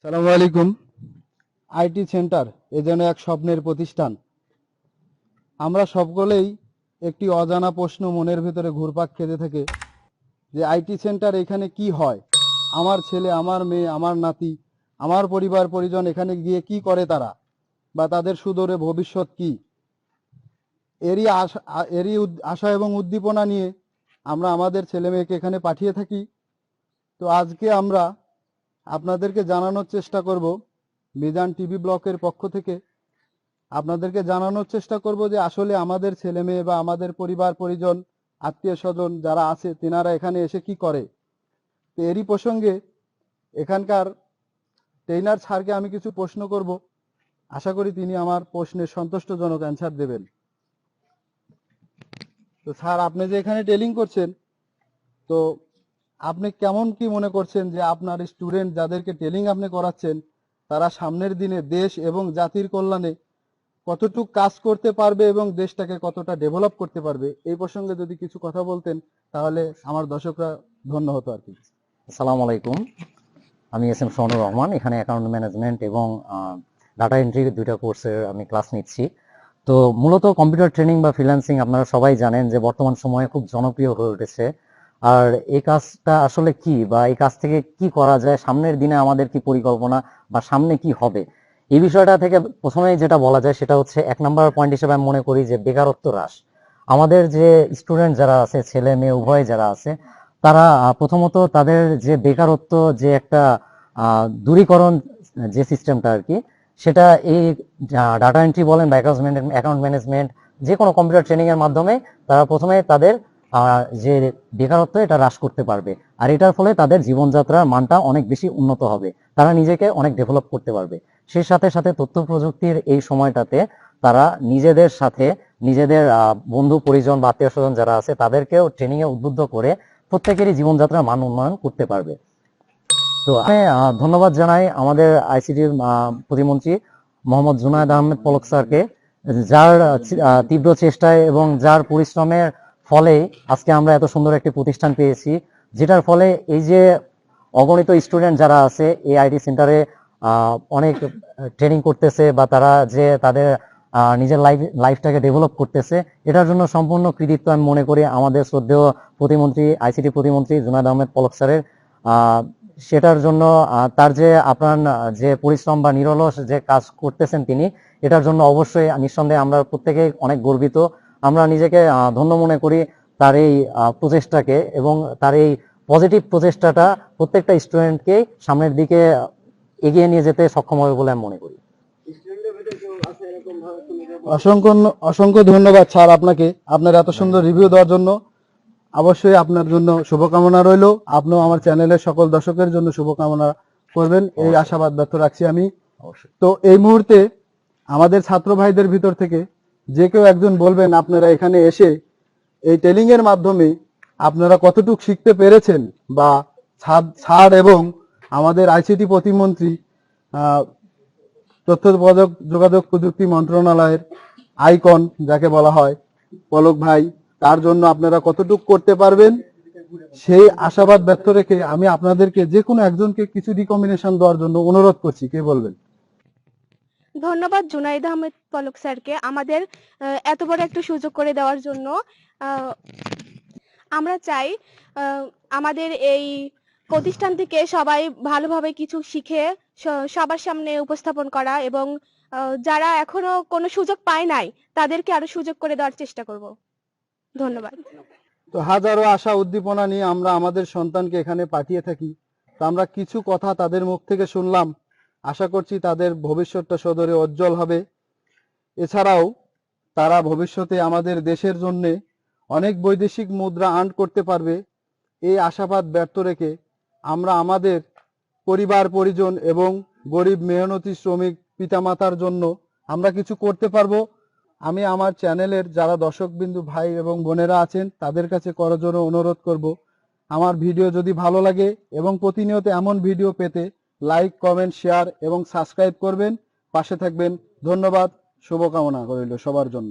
সালামু আলাইকুম। IT centre এ যেন এক স্বপ্নের প্রতিষ্ঠান। আমরা সকলেই একটি অজানা প্রশ্ন মনের ভিতরে ঘুরপাক খেতে থাকে যে আইটি সেন্টার এখানে কি হয়, আমার ছেলে, আমার মেয়ে, আমার নাতি, আমার পরিবার পরিজন এখানে গিয়ে কি করে তারা, বা তাদের সুদূরে ভবিষ্যৎ কি। এরই আশা এবং উদ্দীপনা নিয়ে আমরা আমাদের ছেলে মেয়েকে এখানে পাঠিয়ে থাকি। তো আজকে আমরা আপনাদেরকে জানানোর চেষ্টা করব, মিজান টিভি ব্লকের পক্ষ থেকে আপনাদেরকে জানানোর চেষ্টা করব যে আসলে আমাদের ছেলে মেয়ে বা আমাদের পরিবার পরিজন, আত্মীয় স্বজন যারা আছে তেনারা এখানে এসে কি করে। তো এরই প্রসঙ্গে এখানকার ট্রেনার স্যারকে আমি কিছু প্রশ্ন করব, আশা করি তিনি আমার প্রশ্নের সন্তুষ্টজনক অ্যান্সার দেবেন। তো স্যার, আপনি যে এখানে ট্রেনিং করছেন, তো আপনি কেমন কি মনে করছেন যে আপনার স্টুডেন্ট যাদেরকে ট্রেনিং আপনি করাচ্ছেন তারা সামনের দিনে দেশ এবং জাতির কল্যাণে কতটুকু কাজ করতে পারবে এবং দেশটাকে কতটা ডেভেলপ করতে পারবে, এই প্রসঙ্গে যদি কিছু কথা বলতেন তাহলে আমার দর্শকরা ধন্য হতো আর কি। আসসালামু আলাইকুম। আমি এস এম শরণুর রহমান, এখানে অ্যাকাউন্ট ম্যানেজমেন্ট এবং ডাটা এন্ট্রি দুইটা কোর্সের আমি ক্লাস নিচ্ছি। তো মূলত কম্পিউটার ট্রেনিং বা ফ্রিল্যান্সিং আপনারা সবাই জানেন যে বর্তমান সময়ে খুব জনপ্রিয় হয়ে উঠেছে। আর এই কাজটা আসলে কি, বা এই কাজ থেকে কি করা যায়, সামনের দিনে আমাদের কি পরিকল্পনা বা সামনে কি হবে, এই বিষয়টা থেকে প্রথমেই যেটা বলা যায় সেটা হচ্ছে 1 নম্বর পয়েন্ট হিসেবে আমি মনে করি যে বেকারত্ব হ্রাস। আমাদের যে স্টুডেন্ট যারা আছে, ছেলে মেয়ে উভয় যারা আছে, তারা প্রথমত তাদের যে বেকারত্ব, যে একটা দূরীকরণ যে সিস্টেমটা আর কি, সেটা এই ডাটা এন্ট্রি বলেন বা অ্যাকাউন্ট ম্যানেজমেন্ট, যে কোনো কম্পিউটার ট্রেনিং এর মাধ্যমে তারা প্রথমে তাদের যে বেকারত্ব এটা হ্রাস করতে পারবে। আর এটার ফলে তাদের জীবনযাত্রার মানটা অনেক বেশি উন্নত হবে, তারা নিজেকে অনেক ডেভেলপ করতে পারবে। সেই সাথে সাথে তথ্য প্রযুক্তির এই সময়টাতে তারা নিজেদের সাথে নিজেদের বন্ধু পরিজন বা আত্মীয় স্বজন যারা আছে তাদেরকেও ট্রেনিং এ উদ্বুদ্ধ করে প্রত্যেকেরই জীবনযাত্রার মান উন্নয়ন করতে পারবে। তো আমি ধন্যবাদ জানাই আমাদের আইসিটির প্রতিমন্ত্রী মোহাম্মদ জুনায়েদ আহমেদ পলক স্যারকে, যার তীব্র চেষ্টায় এবং যার পরিশ্রমের ফলে আজকে আমরা এত সুন্দর একটি প্রতিষ্ঠান পেয়েছি, যেটার ফলে এই যে অগণিত স্টুডেন্ট যারা আছে এই আইটি সেন্টারে অনেক ট্রেনিং করতেছে বা তারা যে তাদের নিজের লাইফটাকে ডেভেলপ করতেছে, এটার জন্য সম্পূর্ণ কৃতিত্ব আমি মনে করি আমাদের শ্রদ্ধেয় প্রতিমন্ত্রী, আইসিটি প্রতিমন্ত্রী জুনায়েদ আহমেদ পলক স্যারের। সেটার জন্য তার যে আপনার যে পরিশ্রম বা নিরলস যে কাজ করতেছেন তিনি, এটার জন্য অবশ্যই নিঃসন্দেহে আমরা প্রত্যেকেই অনেক গর্বিত। আমরা নিজেকে ধন্য মনে করি তার এই প্রচেষ্টাকে, এবং তার এই পজিটিভ প্রচেষ্টাটা প্রত্যেকটা স্টুডেন্টকে সামনের দিকে এগিয়ে নিয়ে যেতে সক্ষম হবে বলে আমি মনে করি। অসংখ্য অসংখ্য ধন্যবাদ স্যার আপনাকে, আপনার এত সুন্দর রিভিউ দেওয়ার জন্য। অবশ্যই আপনার জন্য শুভকামনা রইল, আপনিও আমার চ্যানেলের সকল দর্শকের জন্য শুভকামনা করবেন, এই আশাবাদ ব্যক্ত রাখছি আমি। তো এই মুহূর্তে আমাদের ছাত্র ভাইদের ভিতর থেকে যে কেউ একজন বলবেন আপনারা এখানে এসে এই ট্রেনিং এর মাধ্যমে আপনারা কতটুকু শিখতে পেরেছেন, বা স্যার এবং আমাদের আইসিটি প্রতিমন্ত্রী তথ্য যোগাযোগ প্রযুক্তি মন্ত্রণালয়ের আইকন যাকে বলা হয় পলক ভাই, তার জন্য আপনারা কতটুকু করতে পারবেন সেই আশাবাদ ব্যক্ত রেখে আমি আপনাদেরকে যে কোনো একজনকে কিছু রিকমেন্ডেশন দেওয়ার জন্য অনুরোধ করছি। কে বলবেন? ধন্যবাদ জুনাইদ আহমেদ পলক স্যারকে আমাদের এত বড় একটা সুযোগ করে দেওয়ার জন্য। আমরা চাই আমাদের এই প্রতিষ্ঠান থেকে সবাই ভালোভাবে কিছু শিখে সবার সামনে উপস্থাপন করা, এবং যারা এখনো কোনো সুযোগ পায় নাই তাদেরকে আরো সুযোগ করে দেওয়ার চেষ্টা করব। ধন্যবাদ। তো হাজারো আশা উদ্দীপনা নিয়ে আমরা আমাদের সন্তানকে এখানে পাঠিয়ে থাকি। তো আমরা কিছু কথা তাদের মুখ থেকে শুনলাম, আশা করছি তাদের ভবিষ্যৎটা সদরে উজ্জ্বল হবে। এছাড়াও তারা ভবিষ্যতে আমাদের দেশের জন্য অনেক বৈদেশিক মুদ্রা আর্ন করতে পারবে, এই আশাবাদ ব্যর্থ রেখে আমরা আমাদের পরিবার পরিজন এবং গরিব মেহনতি শ্রমিক পিতামাতার জন্য আমরা কিছু করতে পারবো। আমি আমার চ্যানেলের যারা দর্শকবিন্দু ভাই এবং বোনেরা আছেন তাদের কাছে করজোড়ে অনুরোধ করব, আমার ভিডিও যদি ভালো লাগে এবং প্রতিনিয়ত এমন ভিডিও পেতে লাইক, কমেন্ট, শেয়ার এবং সাবস্ক্রাইব করবেন, পাশে থাকবেন। ধন্যবাদ, শুভকামনা রইল সবার জন্য।